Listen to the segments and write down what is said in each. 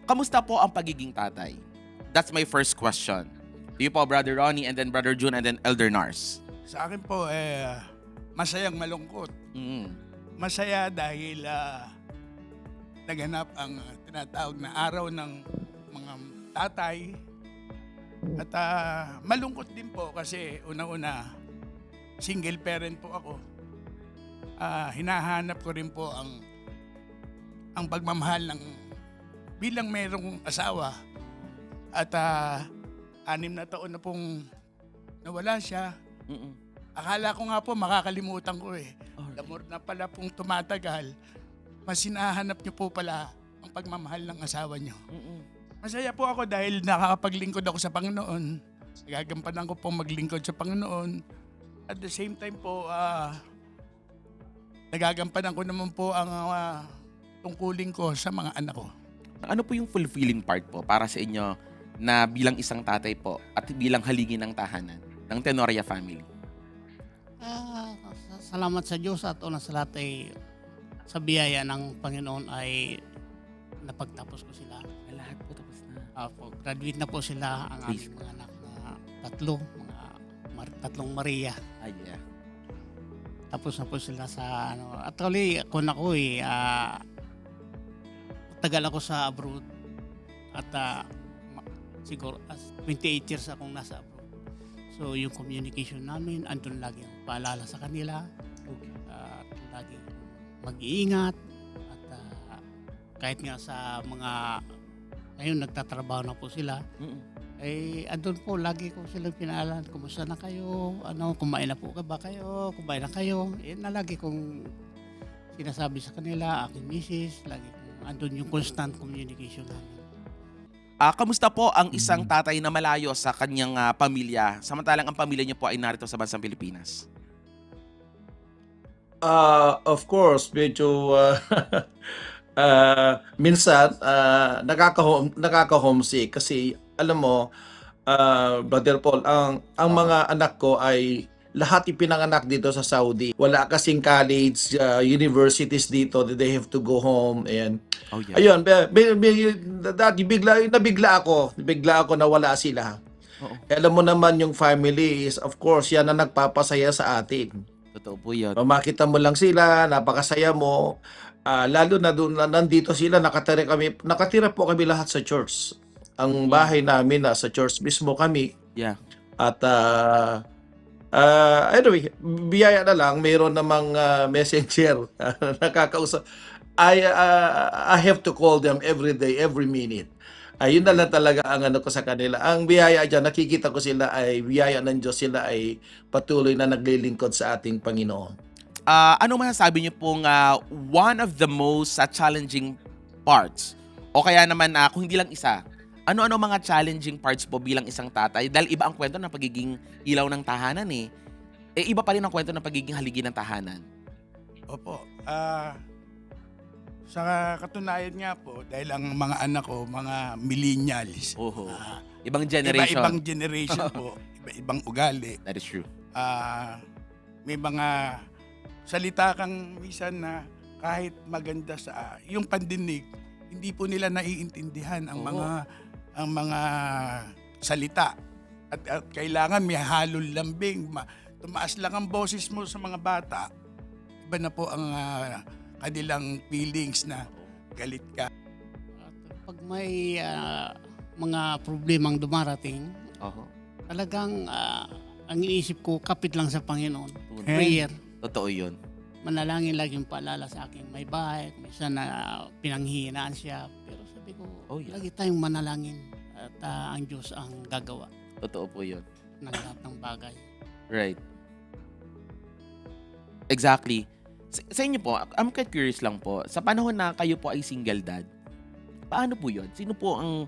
Kamusta po ang pagiging tatay? That's my first question. To you po, Brother Ronnie, and then Brother June, and then Elder Nars. Sa akin po, masayang malungkot. Mm. Masaya dahil naganap ang tinatawag na araw ng mga tatay. At malungkot din po kasi unang-una, single parent po ako. Hinahanap ko rin po ang pagmamahal ng bilang mayroong asawa. At 6 na taon na pong nawala siya. Mm-mm. Akala ko nga po makakalimutan ko eh. Alright. The more na pala pong tumatagal, mas hinahanap niyo po pala ang pagmamahal ng asawa niyo. Mm-mm. Masaya po ako dahil nakakapaglingkod ako sa Panginoon. Gagampanan ko pong maglingkod sa Panginoon. At the same time po, nagagampanan ko naman po ang tungkulin ko sa mga anak ko. Ano po yung fulfilling part po para sa inyo na bilang isang tatay po at bilang haligi ng tahanan ng Tenoria family? Salamat sa Diyos at una sa lahat ay sa biyaya ng Panginoon ay napagtapos ko sila. Lahat po tapos na. Graduate na po sila ang Please. aming mga anak na tatlong Maria. Ay, yeah. Tapos na po sila sa actually ako tagal ako sa abroad at siguro 28 years akong nasa abroad. So yung communication namin, andun lagi ang paalala sa kanila. At lagi mag-iingat. At kahit nga sa mga, ngayon nagtatrabaho na po sila, andun po lagi ko silang pinaalan, kumusta na kayo, kumain na po ba kayo, kumain na kayo. Na lagi kong sinasabi sa kanila, aking misis, lagi kong andun yung constant communication namin. Kamusta po ang isang tatay na malayo sa kanyang pamilya, samantalang ang pamilya niyo po ay narito sa bansang Pilipinas? Of course, medyo minsan nakaka-homesick kasi alam mo, Brother Paul, ang mga anak ko ay lahat ipinanganak dito sa Saudi. Wala kasing college, universities dito that they have to go home and Oh, yeah. ayun, dati nabigla ako na wala sila. Oo. Alam mo naman yung family is of course yan na nagpapasaya sa atin. Totoo po yun. Makita mo lang sila, napakasaya mo. Lalo na doon nandito sila, nakatira po kami lahat sa church. Ang bahay namin nasa church mismo kami. Yeah. At anyway, biyaya na lang, mayroon namang messenger nakakausap. I have to call them every day, every minute. Yun na lang talaga ang ko sa kanila. Ang biyaya dyan, nakikita ko sila ay biyaya ng Diyos, sila ay patuloy na naglilingkod sa ating Panginoon. Ano masasabi niyo pong one of the most challenging parts? O kaya naman kung hindi lang isa, ano-ano mga challenging parts po bilang isang tatay? Dahil iba ang kwento ng pagiging ilaw ng tahanan eh. Iba pa rin ang kwento ng pagiging haligi ng tahanan. Opo. Sa katunayan nga po, dahil ang mga anak ko, mga millennials. Oho. Ibang generation. Iba-ibang generation po. Iba-ibang ugali. That is true. May mga salita kang minsan na kahit maganda sa yung pandinig, hindi po nila naiintindihan ang mga salita. At kailangan may halong lambing. Tumaas lang ang boses mo sa mga bata. Iba na po ang kanilang feelings na galit ka. At pag may mga problemang dumarating, Oho. talagang ang iniisip ko, kapit lang sa Panginoon. Tunay. Prayer. Totoo yun. Manalangin lagi yung paalala sa akin. May bahay, minsan na pinanghihinaan siya. Pero sabi ko, lagi tayong manalangin at ang Diyos ang gagawa Totoo po yun. ng lahat ng bagay. Right. Exactly. Sa inyo po, I'm quite curious lang po. Sa panahon na kayo po ay single dad, paano po yun? Sino po ang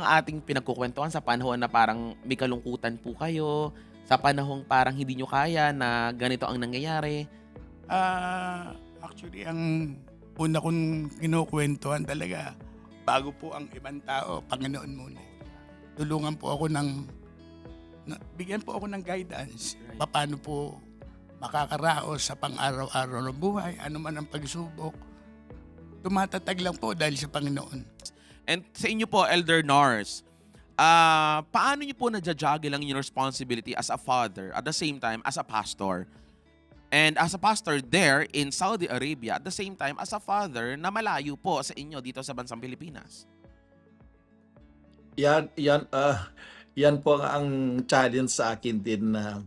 ating pinagkukwentuhan sa panahon na parang may kalungkutan po kayo? Sa panahong parang hindi nyo kaya na ganito ang nangyayari? Actually, ang una kong kinukwentuhan talaga, bago po ang ibang tao, Panginoon muna. Tulungan po ako bigyan po ako ng guidance. Right. Paano po makakaraos sa pang-araw-araw na buhay, ano man ang pagsubok. tumatatag lang po dahil sa Panginoon. And sa inyo po, Elder Nars, paano niyo po nadja-juggle ang inyong responsibility as a father at the same time as a pastor? And as a pastor there in Saudi Arabia, at the same time as a father na malayo po sa inyo dito sa bansang Pilipinas. Yan po ang challenge sa akin din na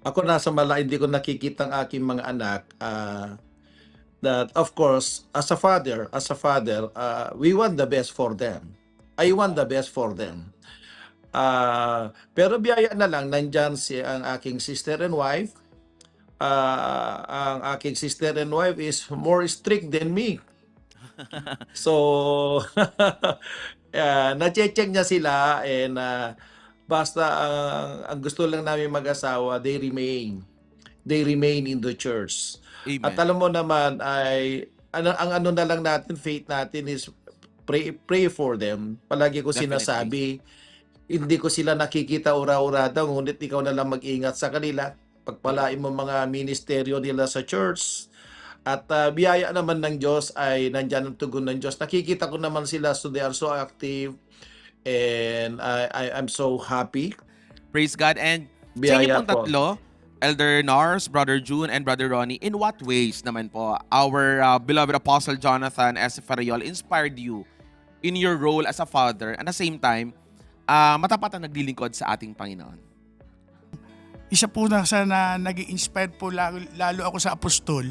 ako nasa malayo, hindi ko nakikita ang aking mga anak. That of course, as a father, we want the best for them. I want the best for them. Pero biyaya na lang, nandyan ang aking sister and wife. Ang aking sister and wife is more strict than me. So, na-check niya sila and basta ang gusto lang namin mag-asawa, they remain in the church. Amen. At alam mo naman ay ano na lang natin, faith natin is pray for them. Palagi ko Definitely. sinasabi, hindi ko sila nakikita ura-urada, ngunit ikaw na lang mag-ingat sa kanila. Pagpalain mo mga ministeryo nila sa church. At biyaya naman ng Diyos ay nandyan ang tugon ng Diyos. Nakikita ko naman sila, so they are so active and I'm so happy. Praise God. And sa inyo Biyaya pong po. tatlo, Elder Nars, Brother June, and Brother Ronnie, in what ways naman po our beloved Apostle Jonathan S. Ferriol inspired you in your role as a father and at the same time, matapat na naglilingkod sa ating Panginoon? Isa po na nag-inspire po lalo ako sa apostol.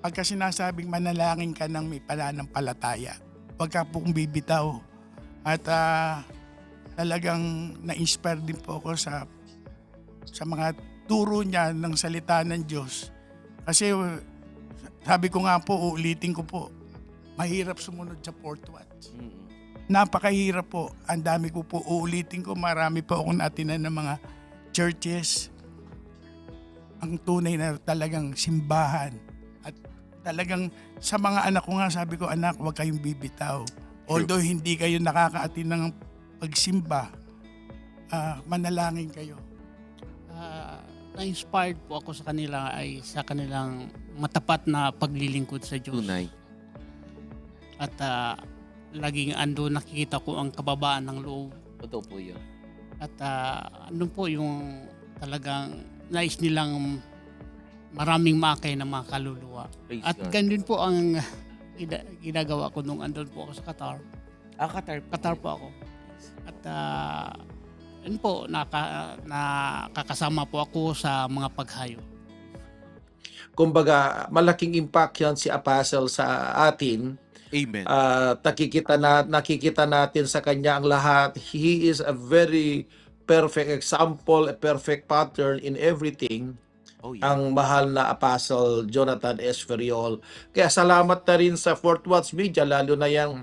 Pagka sinasabing manalangin ka ng may pananampalataya, huwag ka pong bibitaw. At talagang na-inspire din po ako sa mga turo niya ng salita ng Diyos. Kasi sabi ko nga po, uulitin ko po, mahirap sumunod sa fourth watch. Napakahirap po. Ang dami ko po uulitin ko. Marami po akong natinan ng mga churches. Ang tunay na talagang simbahan. At talagang sa mga anak ko nga, sabi ko, anak, huwag kayong bibitaw. Although hindi kayo nakakaatin ng pagsimba, manalangin kayo. Na-inspired po ako sa kanila ay sa kanilang matapat na paglilingkod sa Diyos. Tunay. At laging ando nakikita ko ang kababaan ng loob. Totoo po yun. At ano po yung talagang nais nilang maraming makay na mga kaluluwa. Praise At God. ganun po ang ginagawa ko nung andun po ako sa Qatar. Qatar po ako. At yun po, nakakasama po ako sa mga paghayo. Kumbaga, malaking impact yan si Apostle sa atin. Amen. Nakikita natin sa kanya ang lahat. He is a very perfect example, a perfect pattern in everything. Oh, yeah. Ang mahal na Apostle Jonathan S. Ferriol. Kaya salamat na rin sa Fourth Watch Media, lalo na yung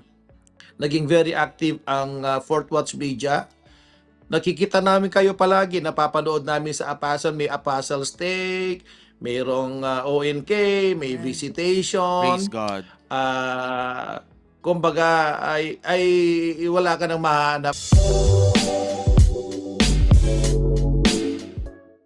naging very active ang Fourth Watch Media. Nakikita namin kayo palagi, napapanood namin sa Apostle, may Apostle Steak, mayroong ONK, may visitation. Praise God. Kumbaga ay wala ka nang mahanap.